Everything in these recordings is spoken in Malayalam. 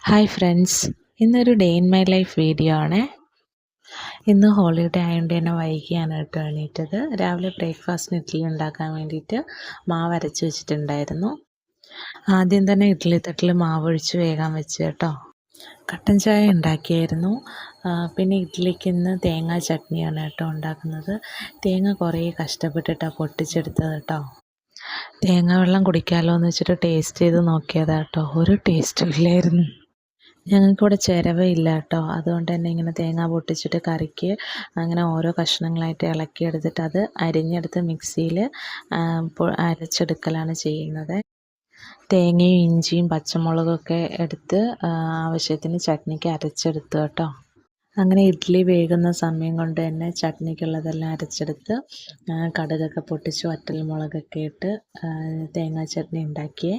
ഹായ് ഫ്രണ്ട്സ്, ഇന്നൊരു day in my life video ആണ്. ഇന്ന് ഹോളിഡേ ആയതുകൊണ്ട് തന്നെ വൈകിയാണ് കേട്ടോ എണീറ്റത്. രാവിലെ ബ്രേക്ക്ഫാസ്റ്റിന് ഇഡ്ഡലി ഉണ്ടാക്കാൻ വേണ്ടിയിട്ട് മാവ് അരച്ച് വെച്ചിട്ടുണ്ടായിരുന്നു. ആദ്യം തന്നെ ഇഡ്ഡലി തട്ടിൽ മാവ് ഒഴിച്ച് വേഗം വെച്ച് കേട്ടോ. കട്ടൻ ചായ ഉണ്ടാക്കിയായിരുന്നു. പിന്നെ ഇഡ്ഡലിക്ക് ഇന്ന് തേങ്ങാ ചട്നിയാണ് കേട്ടോ ഉണ്ടാക്കുന്നത്. തേങ്ങ കുറേ കഷ്ടപ്പെട്ടിട്ടാണ് പൊട്ടിച്ചെടുത്തത് കേട്ടോ. തേങ്ങ വെള്ളം കുടിക്കാമല്ലോ എന്ന് വെച്ചിട്ട് ടേസ്റ്റ് ചെയ്ത് നോക്കിയതാണ് കേട്ടോ. ഒരു ടേസ്റ്റും ഇല്ലായിരുന്നു. ഞങ്ങൾക്കിവിടെ ചിരവയില്ല കേട്ടോ. അതുകൊണ്ട് തന്നെ ഇങ്ങനെ തേങ്ങ പൊട്ടിച്ചിട്ട് കറിക്ക് അങ്ങനെ ഓരോ കഷ്ണങ്ങളായിട്ട് ഇളക്കിയെടുത്തിട്ട് അത് അരിഞ്ഞെടുത്ത് മിക്സിയിൽ അരച്ചെടുക്കലാണ് ചെയ്യുന്നത്. തേങ്ങയും ഇഞ്ചിയും പച്ചമുളകൊക്കെ എടുത്ത് ആവശ്യത്തിന് ചട്നിക്ക് അരച്ചെടുത്തു കേട്ടോ. അങ്ങനെ ഇഡ്ഡലി വേകുന്ന സമയം കൊണ്ട് തന്നെ ചട്നിക്കുള്ളതെല്ലാം അരച്ചെടുത്ത് കടുകൊക്കെ പൊട്ടിച്ച് വറ്റൽമുളകൊക്കെ ഇട്ട് തേങ്ങാ ചട്നി ഉണ്ടാക്കിയേ.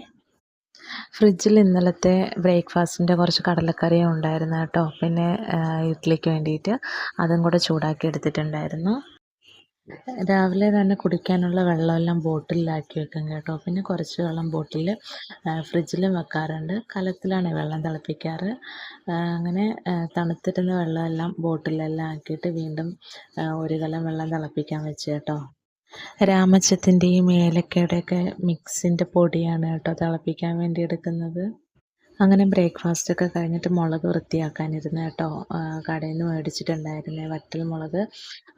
ഫ്രിഡ്ജിൽ ഇന്നലത്തെ ബ്രേക്ക്ഫാസ്റ്റിൻ്റെ കുറച്ച് കടലക്കറിയും ഉണ്ടായിരുന്നു കേട്ടോ. പിന്നെ ഇഡ്ഡലിക്ക് വേണ്ടിയിട്ട് അതും കൂടെ ചൂടാക്കി എടുത്തിട്ടുണ്ടായിരുന്നു. രാവിലെ തന്നെ കുടിക്കാനുള്ള വെള്ളമെല്ലാം ബോട്ടിലാക്കി വെക്കും കേട്ടോ. പിന്നെ കുറച്ച് വെള്ളം ബോട്ടിൽ ഫ്രിഡ്ജിലും വെക്കാറുണ്ട്. കലത്തിലാണ് വെള്ളം തിളപ്പിക്കാറ്. അങ്ങനെ തണുത്തിരുന്ന വെള്ളമെല്ലാം ബോട്ടിലെല്ലാം ആക്കിയിട്ട് വീണ്ടും ഒരു കലം വെള്ളം തിളപ്പിക്കാൻ വെച്ച് കേട്ടോ. രാമച്ചത്തിൻ്റെയും ഏലക്കയുടെയൊക്കെ മിക്സിൻ്റെ പൊടിയാണ് കേട്ടോ തിളപ്പിക്കാൻ വേണ്ടി എടുക്കുന്നത്. അങ്ങനെ ബ്രേക്ക്ഫാസ്റ്റൊക്കെ കഴിഞ്ഞിട്ട് മുളക് വൃത്തിയാക്കാനിരുന്നു കേട്ടോ. കടയിൽ നിന്ന് മേടിച്ചിട്ടുണ്ടായിരുന്നേ വറ്റൽ മുളക്.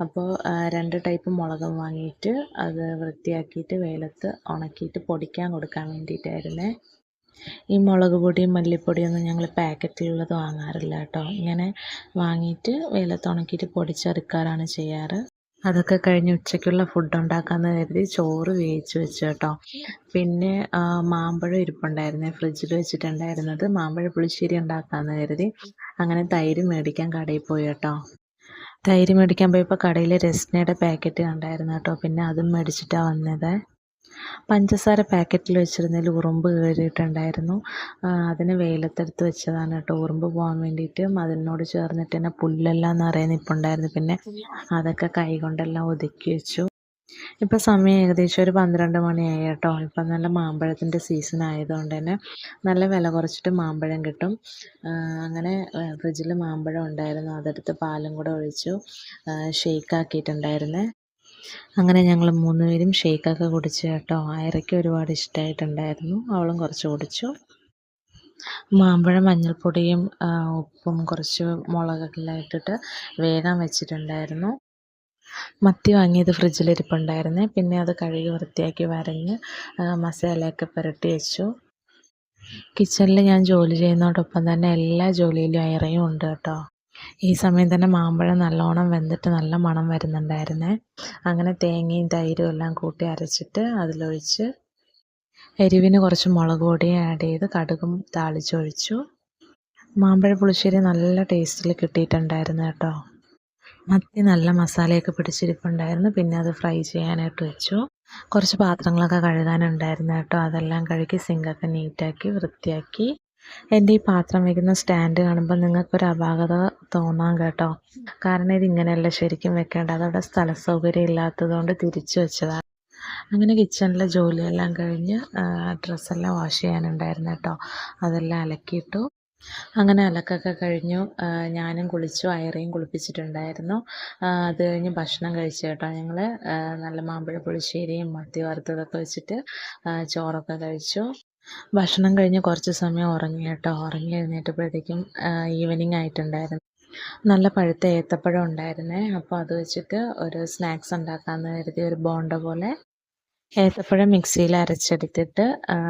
അപ്പോൾ 2 ടൈപ്പ് മുളകും വാങ്ങിയിട്ട് അത് വൃത്തിയാക്കിയിട്ട് വെയിലത്ത് ഉണക്കിയിട്ട് പൊടിക്കാൻ കൊടുക്കാൻ വേണ്ടിയിട്ടായിരുന്നേ. ഈ മുളക് പൊടിയും മല്ലിപ്പൊടിയൊന്നും ഞങ്ങൾ പാക്കറ്റിലുള്ളത് വാങ്ങാറില്ല കേട്ടോ. ഇങ്ങനെ വാങ്ങിയിട്ട് വെയിലത്ത് ഉണക്കിയിട്ട് പൊടിച്ചെടുക്കാറാണ് ചെയ്യാറ്. അതൊക്കെ കഴിഞ്ഞ് ഉച്ചയ്ക്കുള്ള ഫുഡ് ഉണ്ടാക്കാമെന്ന് കരുതി ചോറ് വേവിച്ച് വെച്ചു കേട്ടോ. പിന്നെ മാമ്പഴം ഇരിപ്പുണ്ടായിരുന്നേ ഫ്രിഡ്ജിൽ വെച്ചിട്ടുണ്ടായിരുന്നത്. മാമ്പഴ പുളിശ്ശേരി ഉണ്ടാക്കാമെന്ന് കരുതി അങ്ങനെ തൈര് മേടിക്കാൻ കടയിൽ പോയി കേട്ടോ. തൈര് മേടിക്കാൻ പോയപ്പോൾ കടയിൽ രസ്നയുടെ പാക്കറ്റ് കണ്ടായിരുന്നു കേട്ടോ. പിന്നെ അതും മേടിച്ചിട്ടാണ് വന്നത്. പഞ്ചസാര പാക്കറ്റിൽ വെച്ചിരുന്നതിൽ ഉറുമ്പ് കയറിയിട്ടുണ്ടായിരുന്നു. അതിനെ വെയിലത്തെടുത്ത് വെച്ചതാണ് കേട്ടോ ഉറുമ്പ് പോകാൻ വേണ്ടിയിട്ട്. അതിനോട് ചേർന്നിട്ട് തന്നെ പുല്ലെല്ലാം നിറയെ നിൽപ്പുണ്ടായിരുന്നു. പിന്നെ അതൊക്കെ കൈ കൊണ്ടെല്ലാം ഒതുക്കി വെച്ചു. ഇപ്പം സമയം ഏകദേശം ഒരു 12 മണിയായി കേട്ടോ. ഇപ്പം നല്ല മാമ്പഴത്തിൻ്റെ സീസൺ ആയതുകൊണ്ട് തന്നെ നല്ല വില കുറച്ചിട്ട് മാമ്പഴം കിട്ടും. അങ്ങനെ ഫ്രിഡ്ജിൽ മാമ്പഴം ഉണ്ടായിരുന്നു. അതെടുത്ത് പാലും കൂടെ ഒഴിച്ചു ഷെയ്ക്ക് ആക്കിയിട്ടുണ്ടായിരുന്നേ. അങ്ങനെ ഞങ്ങൾ 3 പേരും ഷെയ്ക്കൊക്കെ കുടിച്ചു കേട്ടോ. ആയിരയ്ക്ക് ഒരുപാട് ഇഷ്ടമായിട്ടുണ്ടായിരുന്നു. അവളും കുറച്ച് കുടിച്ചു. മാമ്പഴം മഞ്ഞൾപ്പൊടിയും ഉപ്പും കുറച്ച് മുളകൊക്കെ ഇട്ടിട്ട് വേഗം വെച്ചിട്ടുണ്ടായിരുന്നു. മത്തി വാങ്ങിയത് ഫ്രിഡ്ജിലിരിപ്പുണ്ടായിരുന്നേ. പിന്നെ അത് കഴുകി വൃത്തിയാക്കി വരഞ്ഞ് മസാലയൊക്കെ പുരട്ടി വെച്ചു. കിച്ചണിൽ ഞാൻ ജോലി ചെയ്യുന്നതോടൊപ്പം തന്നെ എല്ലാ ജോലിയിലും ഐറയും ഉണ്ട് കേട്ടോ. ഈ സമയം തന്നെ മാമ്പഴം നല്ലോണം വെന്തിട്ട് നല്ല മണം വരുന്നുണ്ടായിരുന്നേ. അങ്ങനെ തേങ്ങയും തൈരും എല്ലാം കൂട്ടി അരച്ചിട്ട് അതിലൊഴിച്ച് എരിവിന് കുറച്ച് മുളക് പൊടിയും ആഡ് ചെയ്ത് കടുകും താളിച്ചൊഴിച്ചു. മാമ്പഴ പുളിശ്ശേരി നല്ല ടേസ്റ്റിൽ കിട്ടിയിട്ടുണ്ടായിരുന്നു കേട്ടോ. മത്തി നല്ല മസാലയൊക്കെ പിടിച്ചിരിപ്പുണ്ടായിരുന്നു. പിന്നെ അത് ഫ്രൈ ചെയ്യാനായിട്ട് വെച്ചു. കുറച്ച് പാത്രങ്ങളൊക്കെ കഴുകാനുണ്ടായിരുന്നു കേട്ടോ. അതെല്ലാം കഴുകി സിങ്കൊക്കെ നീറ്റാക്കി വൃത്തിയാക്കി. എൻ്റെ ഈ പാത്രം വയ്ക്കുന്ന സ്റ്റാൻഡ് കാണുമ്പോൾ നിങ്ങൾക്കൊരു അപാകത തോന്നാം കേട്ടോ. കാരണം ഇതിങ്ങനെയല്ല ശരിക്കും വെക്കേണ്ടത്. അതവിടെ സ്ഥല സൗകര്യം ഇല്ലാത്തതുകൊണ്ട് തിരിച്ചു വെച്ചതാണ്. അങ്ങനെ കിച്ചണിലെ ജോലിയെല്ലാം കഴിഞ്ഞ് ഡ്രസ്സെല്ലാം വാഷ് ചെയ്യാനുണ്ടായിരുന്നു കേട്ടോ. അതെല്ലാം അലക്കിയിട്ടു. അങ്ങനെ അലക്കൊക്കെ കഴിഞ്ഞു. ഞാനും കുളിച്ചു. ഐറയും കുളിപ്പിച്ചിട്ടുണ്ടായിരുന്നു. അത് കഴിഞ്ഞ് ഭക്ഷണം കഴിച്ചു കേട്ടോ. ഞങ്ങൾ നല്ല മാമ്പഴ പുളിശ്ശേരിയും മത്തി വറുത്തതൊക്കെ വെച്ചിട്ട് ചോറൊക്കെ കഴിച്ചു. ഭക്ഷണം കഴിഞ്ഞ് കുറച്ച് സമയം ഉറങ്ങി കേട്ടോ. ഉറങ്ങി എഴുന്നേറ്റപ്പോഴത്തേക്കും ഈവനിങ് ആയിട്ടുണ്ടായിരുന്നു. നല്ല പഴുത്ത ഏത്തപ്പഴം ഉണ്ടായിരുന്നേ. അപ്പോൾ അത് വെച്ചിട്ട് ഒരു സ്നാക്സ് ഉണ്ടാക്കാമെന്ന് കരുതി ഒരു ബോണ്ട പോലെ ഏത്തപ്പഴം മിക്സിയിൽ അരച്ചെടുത്തിട്ട്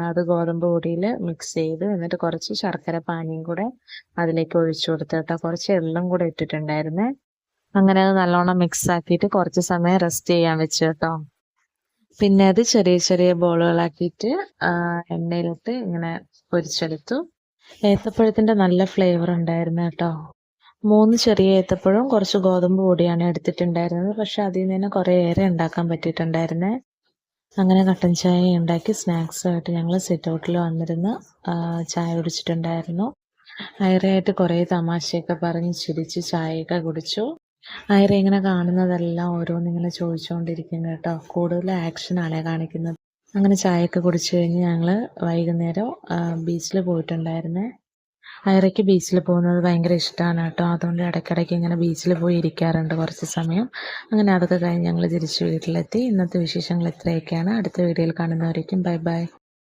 അത് ഗോതമ്പ് പൊടിയിൽ മിക്സ് ചെയ്ത് എന്നിട്ട് കുറച്ച് ശർക്കര പാനിയും കൂടെ അതിലേക്ക് ഒഴിച്ചു കൊടുത്തു കേട്ടോ. കുറച്ച് എള്ളും കൂടെ ഇട്ടിട്ടുണ്ടായിരുന്നേ. അങ്ങനെ അത് നല്ലോണം മിക്സ് ആക്കിയിട്ട് കുറച്ച് സമയം റെസ്റ്റ് ചെയ്യാൻ വെച്ചു കേട്ടോ. പിന്നെ അത് ചെറിയ ചെറിയ ബോളുകളാക്കിയിട്ട് എണ്ണയിലിട്ട് ഇങ്ങനെ പൊരിച്ചെടുത്തു. ഏത്തപ്പഴത്തിൻ്റെ നല്ല ഫ്ലേവർ ഉണ്ടായിരുന്നു കേട്ടോ. 3 ചെറിയ ഏത്തപ്പഴവും കുറച്ച് ഗോതമ്പ് പൊടിയാണ് എടുത്തിട്ടുണ്ടായിരുന്നത്. പക്ഷെ അതിൽ നിന്ന് തന്നെ കുറേയേറെ ഉണ്ടാക്കാൻ പറ്റിയിട്ടുണ്ടായിരുന്നേ. അങ്ങനെ കട്ടൻ ചായ ഉണ്ടാക്കി സ്നാക്സുമായിട്ട് ഞങ്ങൾ സിറ്റ് ഔട്ടിൽ വന്നിരുന്ന് ചായ കുടിച്ചിട്ടുണ്ടായിരുന്നു. ഐറയായിട്ട് കുറേ തമാശയൊക്കെ പറഞ്ഞ് ചിരിച്ച് ചായയൊക്കെ കുടിച്ചു. ഐറ ഇങ്ങനെ കാണുന്നതെല്ലാം ഓരോന്നിങ്ങനെ ചോദിച്ചുകൊണ്ടിരിക്കും കേട്ടോ. കൂടുതൽ ആക്ഷനാണ് കാണിക്കുന്നത്. അങ്ങനെ ചായയൊക്കെ കുടിച്ചു കഴിഞ്ഞ് ഞങ്ങൾ വൈകുന്നേരം ബീച്ചിൽ പോയിട്ടുണ്ടായിരുന്നേ. ഐറയ്ക്ക് ബീച്ചിൽ പോകുന്നത് ഭയങ്കര ഇഷ്ടമാണ് കേട്ടോ. അതുകൊണ്ട് ഇടയ്ക്കിടയ്ക്ക് ഇങ്ങനെ ബീച്ചിൽ പോയി ഇരിക്കാറുണ്ട് കുറച്ച് സമയം. അങ്ങനെ അതൊക്കെ കഴിഞ്ഞ് ഞങ്ങൾ തിരിച്ച് വീട്ടിലെത്തി. ഇന്നത്തെ വിശേഷങ്ങൾ ഇത്രയൊക്കെയാണ്. അടുത്ത വീഡിയോയിൽ കാണുന്നവരേക്കും ബൈ ബൈ.